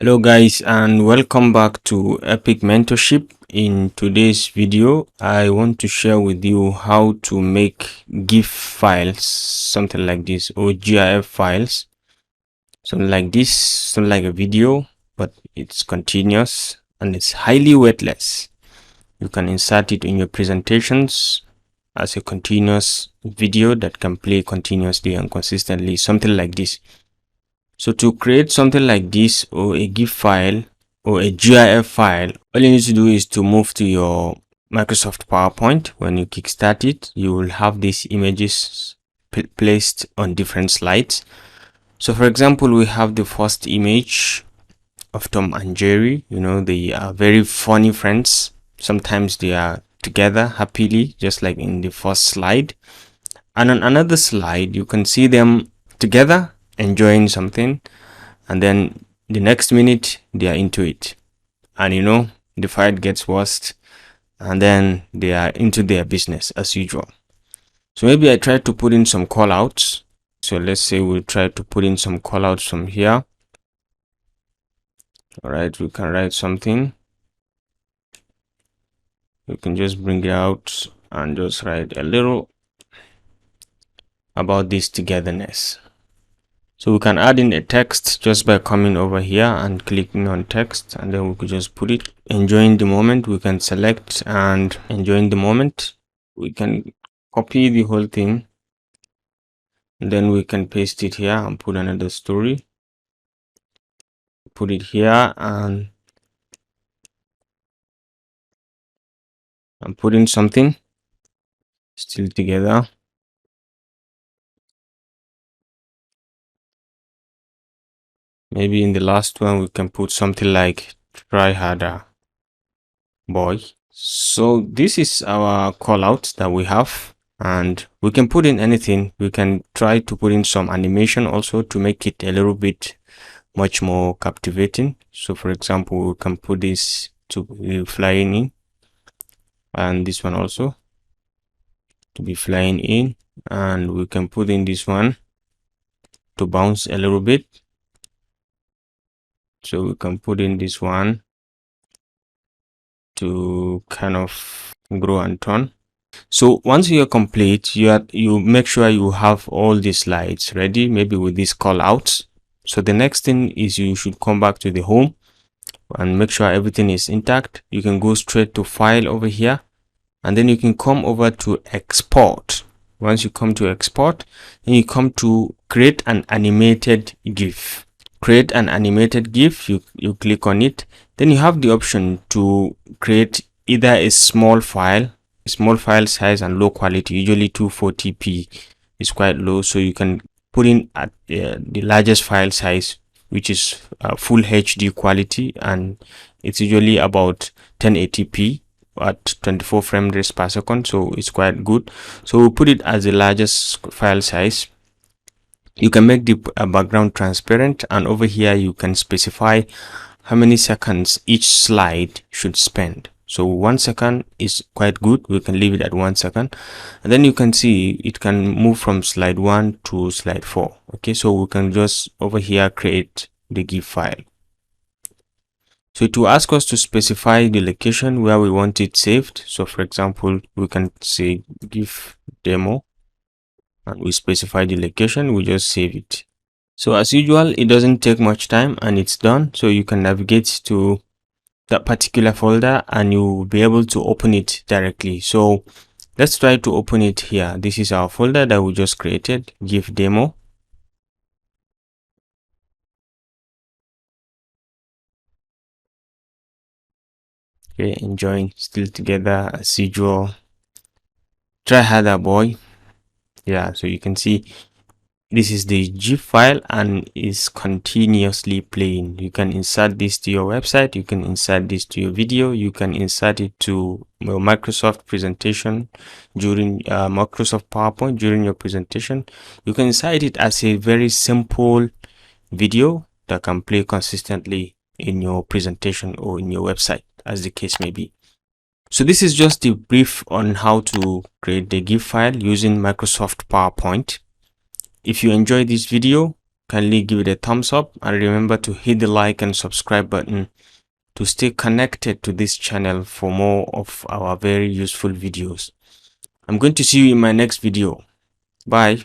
Hello guys, and welcome back to Epic Mentorship. In today's video I want to share with you how to make GIF files, something like this, or GIF files, something like this, something like a video, but it's continuous and it's highly weightless. You can insert it in your presentations as a continuous video that can play continuously and consistently, something like this. So to create something like this, or a GIF file or a GIF file, all you need to do is to move to your Microsoft PowerPoint. When you kickstart it, you will have these images placed on different slides. So for example, we have the first image of Tom and Jerry. You know, they are very funny friends. Sometimes they are together happily, just like in the first slide. And on another slide, you can see them together enjoying something, and then the next minute they are into it, and you know, the fight gets worse, and then they are into their business as usual. So maybe I try to put in some call outs. So let's say we'll try to put in some call outs from here. All right, we can write something. We can just bring it out and just write a little about this togetherness. So we can add in a text just by coming over here and clicking on text, and then we could just put it. Enjoying the moment, we can select and enjoying the moment. We can copy the whole thing, and then we can paste it here and put another story. Put it here and I'm putting something still together. Maybe in the last one we can put something like try harder boy. So this is our call out that we have, and we can put in anything. We can try to put in some animation also to make it a little bit much more captivating. So for example, we can put this to be flying in, and this one also to be flying in, and we can put in this one to bounce a little bit. So we can put in this one to kind of grow and turn. So once you are complete, you make sure you have all the slides ready, maybe with these call outs. So the next thing is you should come back to the home and make sure everything is intact. You can go straight to file over here, and then you can come over to export. Once you come to export, then you come to create an animated GIF. Create an animated GIF, you click on it. Then you have the option to create either a small file size and low quality. Usually 240p is quite low, so you can put in at the largest file size, which is full HD quality, and it's usually about 1080p at 24 frame rates per second, so it's quite good. So we'll put it as the largest file size. You can make the background transparent, and over here you can specify how many seconds each slide should spend. So 1 second is quite good. We can leave it at 1 second, and then you can see it can move from slide 1 to slide 4. Okay, so we can just over here create the GIF file. So to ask us to specify the location where we want it saved. So for example, we can say GIF demo, and we specify the location, we just save it. So as usual, it doesn't take much time and it's done. So you can navigate to that particular folder and you will be able to open it directly. So let's try to open it here. This is our folder that we just created, GIF demo. Okay, enjoying still together as usual. Try harder boy. Yeah, so you can see this is the GIF file and is continuously playing. You can insert this to your website, you can insert this to your video, you can insert it to your Microsoft presentation during Microsoft PowerPoint during your presentation. You can insert it as a very simple video that can play consistently in your presentation or in your website, as the case may be. So this is just a brief on how to create the GIF file using Microsoft PowerPoint. If you enjoyed this video, kindly give it a thumbs up and remember to hit the like and subscribe button to stay connected to this channel for more of our very useful videos. I'm going to see you in my next video. Bye.